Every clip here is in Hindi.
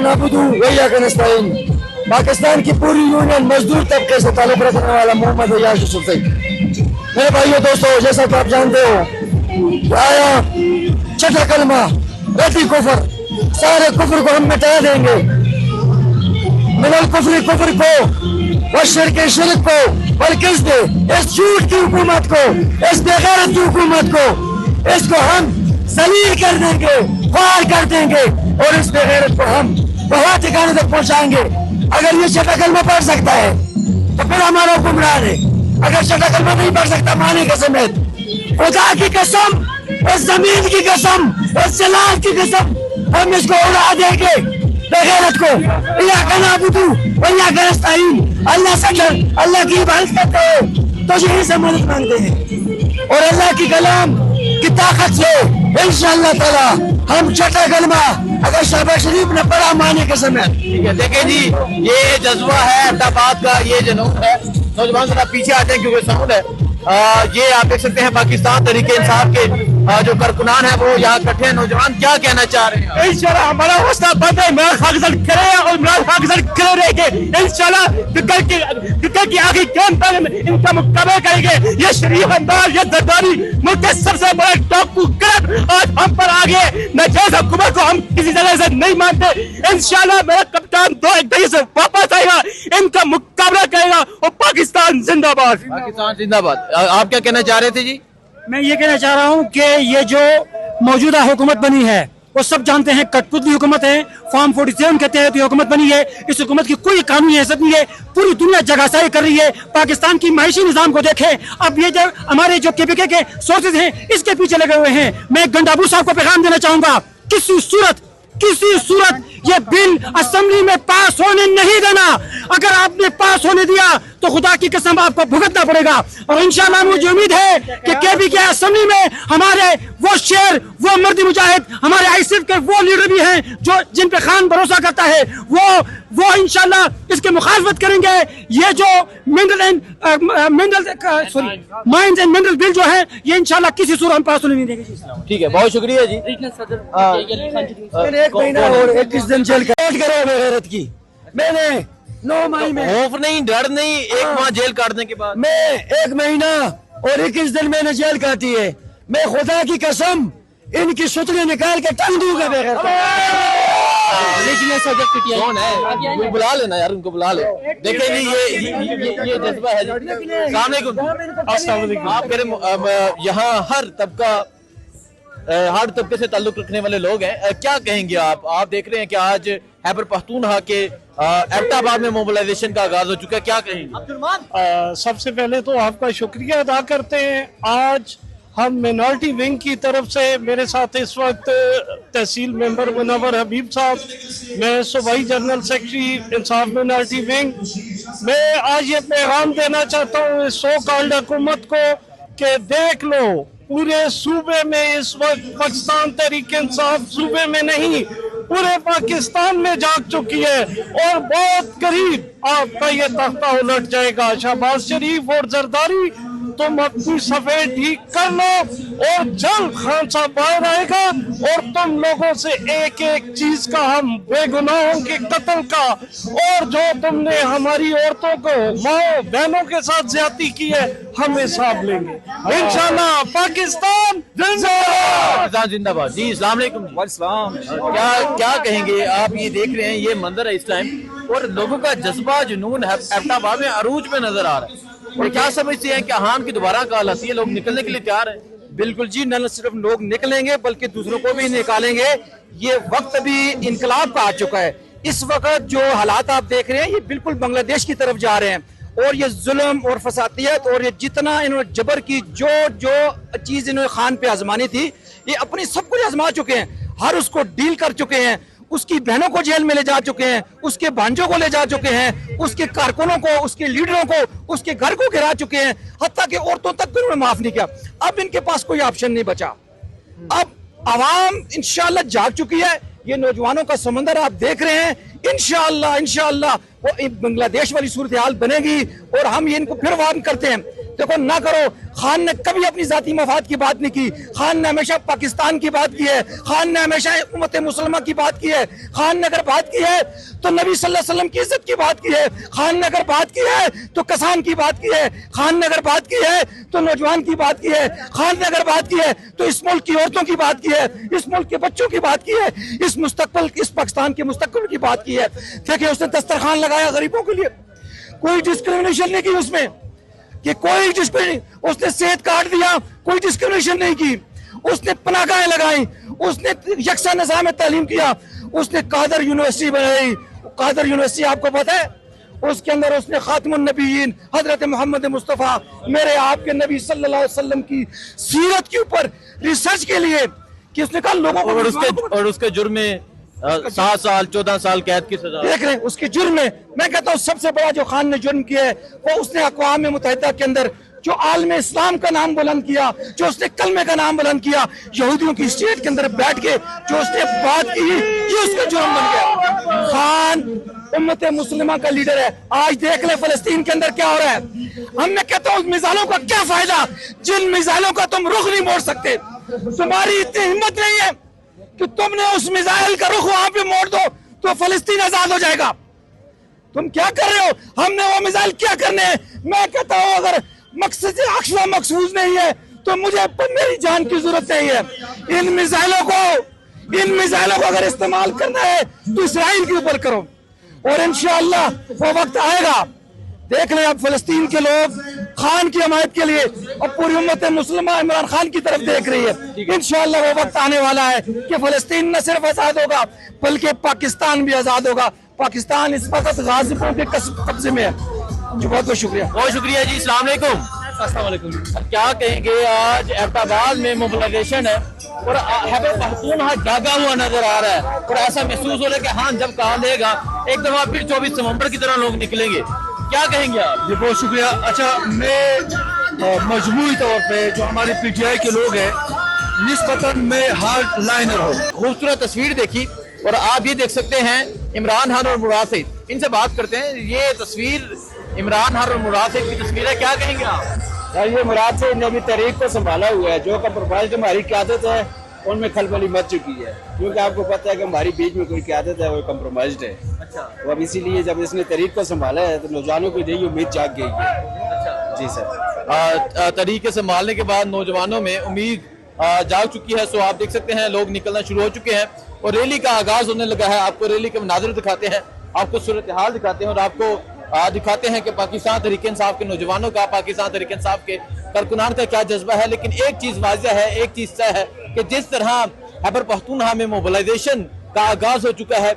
नाबुदू व इय्याक नस्तईन। पाकिस्तान की पूरी यूनियन मजदूर तबके से ताल्लुक रखने वाला मोहम्मद एजाज यूसुफजई। मेरे भाइयों दोस्तों, जैसा कि आप जानते हो, आया छठा कलमा रद्दी कुफर, सारे कुफर को हम मिटा देंगे। मिनल कुफरी कुफर को, व शिर्क शिर्क को, वल किस्ब, इस झूठ की हुकूमत को, इस बेगैरत की हुकूमत को, इसको हम जलील कर देंगे, ख्वार कर देंगे और इस बेगैरत को हम बहुत ठिकाने तक पहुंचाएंगे। अगर ये छठा कलमा पढ़ सकता है तो फिर हमारा हुक्मरान है। अगर छठा कलमा नहीं पढ़ सकता, माने के समेत खुदा की कसम, इस जमीन की कसम, इस जलाल की कसम, हम इसको उड़ा देंगे बेगैरत को। इय्याक नअबुदु व इय्याक नस्तईन। अल्लाह से अल्लाह की इबादत करते हो तो यहीं से मदद मांगते हैं और अल्लाह की कलाम की ताकत से इंशाअल्लाह ताला हम छठा कलमा अगर शहबाज शरीफ ने पढ़ा माने के समय। ठीक है, देखें जी, ये जज्बा है अहमदाबाद का, ये जुनून है। नौजवान जरा पीछे आते हैं क्योंकि साउंड है। ये आप देख सकते हैं पाकिस्तान तहरीक इंसाफ के जो कारकुनान है वो यहाँ इकट्ठे हैं। नौजवान क्या कहना चाह रहे हैं? इंशाल्लाह हमारा हौसला बंद है, इमरान खान करे और इमरान खान खड़े रहेंगे। इंशाल्लाह कल की आगे क्यों इनका मुकाबला करेंगे। ये शरीफ अंदाज, ये जरदारी मुल्क के सबसे बड़े डाकू करप्ट आज हम पर आ गए। नाजायज हुकूमत को हम किसी तरह से नहीं मानते। इंशाल्लाह मेरा कप्तान 2-1 से वापस आएगा, इनका मुकाबला करेगा और पाकिस्तान जिंदाबाद। पाकिस्तान जिंदाबाद। आप क्या कहना चाह रहे थे जी? मैं ये कहना चाह रहा हूँ कि ये जो मौजूदा हुकूमत बनी है वो सब जानते हैं कठपुतली हुकूमत है। फॉर्म 47 के तहत ये हुकूमत बनी है। इस हुकूमत की कोई कानूनी हैसियत नहीं है। पूरी दुनिया जगहसाई कर रही है। पाकिस्तान की मायशी निजाम को देखें। अब ये जो हमारे जो केपीके के सोर्सेज हैं इसके पीछे लगे हुए हैं। मैं गंडाबू साहब को पैगाम देना चाहूंगा, किसी सूरत ये बिल असेंबली में पास होने नहीं देना। अगर आपने पास होने दिया तो खुदा की कसम आपको भुगतना पड़ेगा। और इंशाल्लाह मुझे उम्मीद है कि केपीके असेंबली में हमारे वो शेर, वो मर्द मुजाहिद, हमारे आईएसएफ के वो लीडर भी हैं जो जिन पे खान भरोसा करता है, वो इंशाल्लाह इसके मुखालफत करेंगे। ये जो माइंस एंड मिनरल बिल जो है ये इंशाल्लाह किसी सूरत में पास होने नहीं देंगे। ठीक है, बहुत शुक्रिया जी। एक महीना और 21 दिन जेल करो बेगैरत की। मैंने 9 मई में, खौफ नहीं, डर नहीं, एक माह जेल काटने के बाद मैं 1 महीना और 21 दिन मैंने जेल काटी है। मैं खुदा की कसम इनकी सुतली निकाल के टांग दूंगा बेगैरत। कौन है? उनको बुला लेना यार, उनको बुला ले। देखें जी, ये जज्बा है जी। अस्सलाम वालेकुम। आप कह रहे यहाँ हर तबके से ताल्लुक रखने वाले लोग हैं, क्या कहेंगे आप देख रहे हैं कि आज खैबर पख्तूनख्वा के एबटाबाद में मोबिलाइजेशन का आगाज हो चुका है, क्या कहेंगे? सबसे पहले तो आपका शुक्रिया अदा करते हैं। आज हम मिनॉरिटी विंग की तरफ से, मेरे साथ इस वक्त तहसील मेंबर मुनव्वर हबीब साहब, मैं सूबाई जनरल सेक्रेटरी इंसाफ मिनॉरिटी विंग, मैं आज ये पैगाम देना चाहता हूँ इस सो कॉल्ड हुकूमत को कि देख लो, पूरे सूबे में इस वक्त पाकिस्तान तहरीक इंसाफ सूबे में नहीं पूरे पाकिस्तान में जाग चुकी है और बहुत करीब आपका ये तख्ता उलट जाएगा। शहबाज शरीफ और जरदारी, तुम अपनी सफेद ठीक कर लो और जल्द खान साहब बाहर आएगा और तुम लोगों से एक एक चीज का, हम बेगुनाहों के कत्ल का और जो तुमने हमारी औरतों को, माओ बहनों के साथ ज्यादती की है, हम हिसाब लेंगे इंशाल्लाह। पाकिस्तान जिंदाबाद। जी अस्सलाम वालेकुम। क्या कहेंगे आप? ये देख रहे हैं, ये मंजर है इस टाइम और लोगों का जज्बा, जुनून एबटाबाद में अरूज में नजर आ रहा है। और क्या समझते हैं कि हान की दोबारा कॉल आती है, लोग निकलने के लिए तैयार हैं? बिल्कुल जी, न सिर्फ लोग निकलेंगे बल्कि दूसरों को भी निकालेंगे। ये वक्त भी इनकलाब का आ चुका है। इस वक्त जो हालात आप देख रहे हैं ये बिल्कुल बांग्लादेश की तरफ जा रहे हैं और ये जुल्म और फसादियत और ये जितना इन्होंने जबर की जो चीज इन्होंने खान पे आजमानी थी, ये अपनी सब कुछ आजमा चुके हैं। हर उसको डील कर चुके हैं। उसकी बहनों को जेल में ले जा चुके हैं, उसके भांजों को ले जा चुके हैं, उसके कारकुनों को, उसके लीडरों को, उसके घर को गिरा चुके हैं, हत्ता कि औरतों तक भी उन्होंने माफ नहीं किया। अब इनके पास कोई ऑप्शन नहीं बचा। अब आवाम इंशाल्लाह जाग चुकी है। ये नौजवानों का समंदर आप देख रहे हैं। इंशाल्लाह वो बांग्लादेश वाली सूरत हाल बनेगी और हम ये इनको फिर वार्न करते हैं देखो ना करो। खान ने कभी अपनी जाती मफाद की बात नहीं की। खान ने हमेशा पाकिस्तान की बात की है। खान ने हमेशा उम्मत मुसलमान की बात की है। खान ने अगर बात की है तो नबी सल्लल्लाहु अलैहि वसल्लम की इज्जत की बात की है। खान ने अगर बात की है तो किसान की बात की है। खान ने अगर बात की है तो नौजवान की बात की है। खान ने अगर बात की है तो इस मुल्क की औरतों की बात की है, इस मुल्क के बच्चों की बात की है, इस पाकिस्तान के मुस्तकबिल की बात की है। देखिए उसने दस्तरखान लगाया गरीबों के लिए, कोई डिस्क्रिमिनेशन नहीं की उसमें, कि कोई डिस्क्रिमिनेशन। उसने सेहत कार्ड दिया, कोई डिस्क्रिमिनेशन नहीं की। उसने पनाहगाहें लगाई, उसने यकसा निज़ाम तालीम किया, उसने कादर यूनिवर्सिटी बनाई। कादर यूनिवर्सिटी आपको पता है, उसके अंदर उसने खातिमुन नबीयीन हजरत मोहम्मद मुस्तफ़ा मेरे आपके नबी सल्लल्लाहु अलैहि वसल्लम की सीरत के ऊपर रिसर्च के लिए कि उसने कहा लोगों को और उसके जुर्म में 7 साल 14 साल कैद की सजा। देख रहे हैं उसके जुर्म में। मैं कहता हूँ सबसे बड़ा जो खान ने जुर्म किया है वो उसने अक़वाम मुत्तहिदा के अंदर जो आलम इस्लाम का नाम बुलंद किया, जो उसने कलमे का नाम बुलंद किया, यहूदियों की स्टेट के अंदर बैठ के जो उसने बात की, ये उसका जुर्म बन गया। खान उम्मत मुस्लिमा का लीडर है। आज देख ले फलस्तीन के अंदर क्या हो रहा है। हम मैं कहता हूँ मिसाइलों का क्या फायदा, जिन मिसाइलों का तुम रुख नहीं मोड़ सकते। तुम्हारी इतनी हिम्मत नहीं है कि तुमने उस मिसाइल का रुख वहां पे मोड़ दो तो फलस्तीन आजाद हो जाएगा। तुम क्या कर रहे हो? हमने वो मिसाइल क्या करने हैं? मैं कहता हूँ अगर मकसद अक्सर मकसूद नहीं है तो मुझे मेरी जान की जरूरत नहीं है। इन मिसाइलों को अगर इस्तेमाल करना है तो इसराइल के ऊपर करो और इंशाअल्लाह वो वक्त आएगा। देख लें अब फलस्तीन के लोग खान की हमायत के लिए और पूरी उम्मत मुसलमान इमरान खान की तरफ देख रही है। इंशाअल्लाह वो वक्त आने वाला है कि फलस्तीन न सिर्फ आजाद होगा बल्कि पाकिस्तान भी आजाद होगा। पाकिस्तान इस वक्त गाजियों के कब्जे में है। जी बहुत बहुत शुक्रिया। बहुत शुक्रिया जी। अस्सलाम वालेकुम। क्या कहेंगे, आज एबटाबाद में मोबिलाइजेशन है और खैबर पख्तूनख्वा जागा हुआ नजर आ रहा है और ऐसा महसूस हो रहा है कि हाँ जब कहा देगा एक दफा फिर 24 नवंबर की तरह लोग निकलेंगे। क्या कहेंगे आप? जी बहुत शुक्रिया। अच्छा, मैं मजमूई तौर पे जो हमारे पीटीआई के लोग हैं निस्बतन में हार्ड लाइनर हो। खूबसूरत तस्वीर देखी और आप ये देख सकते हैं इमरान खान और मुराद सईद, इनसे बात करते हैं। ये तस्वीर इमरान खान और मुराद सईद की तस्वीर है, क्या कहेंगे आप? यार ये मुराद सईद ने अभी तहरीक को संभाला हुआ है। जो कंप्रोमाइज हमारी क़यादत है उनमें खलबली मच चुकी है, क्योंकि आपको पता है कि हमारी बीच में कोई क़यादत है वो कंप्रोमाइज है। अच्छा, तो अब इसीलिए जब इसने तहरीक को संभाला है तो नौजवानों को यही उम्मीद जाग गई है। अच्छा जी सर। तरीके से संभालने के बाद नौजवानों में उम्मीद जाग चुकी है। सो आप देख सकते हैं लोग निकलना शुरू हो चुके हैं और रैली का आगाज होने लगा है। आपको रैली के मनाज़िर दिखाते हैं, आपको सूरत हाल दिखाते हैं और आपको दिखाते हैं कि पाकिस्तान तहरीक इंसाफ के नौजवानों का, पाकिस्तान तहरीक इंसाफ के कारकुनान का क्या जज्बा है। लेकिन एक चीज वाज़ेह है, एक चीज तय है कि जिस तरह खैबर पख्तूनख्वा में मोबिलाइजेशन का आगाज हो चुका है,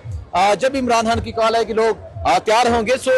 जब इमरान खान की कॉल है कि लोग तैयार होंगे, सो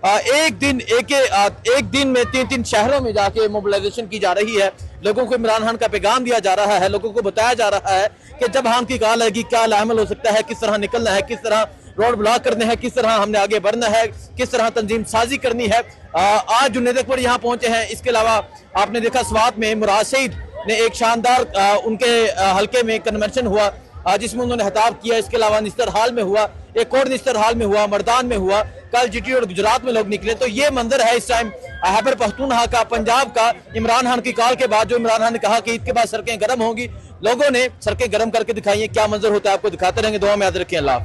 एक दिन में 3 शहरों में जाके मोबिलाइजेशन की जा रही है। लोगों को इमरान खान का पैगाम दिया जा रहा है, लोगों को बताया जा रहा है कि जब खान की कॉल आएगी क्या लामल हो सकता है, किस तरह निकलना है, किस तरह रोड ब्लॉक करने हैं, किस तरह हमने आगे बढ़ना है, किस तरह तंजीम साजी करनी है। आज जुन्नैद अकबर यहाँ पहुंचे हैं। इसके अलावा आपने देखा स्वात में मुराद सईद ने एक शानदार उनके हल्के में कन्वेंशन हुआ जिसमें उन्होंने खिताब किया। इसके अलावा निस्तर हाल में हुआ, एक और निस्तर हाल में हुआ, मर्दान में हुआ, कल जीटी और गुजरात में लोग निकले। तो ये मंजर है इस टाइम खैबर पख्तूनख्वा का, पंजाब का। इमरान खान की कॉल के बाद जो इमरान खान ने कहा कि ईद के बाद सड़कें गर्म होंगी, लोगों ने सड़कें गर्म करके दिखाई हैं। क्या मंजर होता है आपको दिखाते रहेंगे। दुआ में याद रखें। अल्लाह।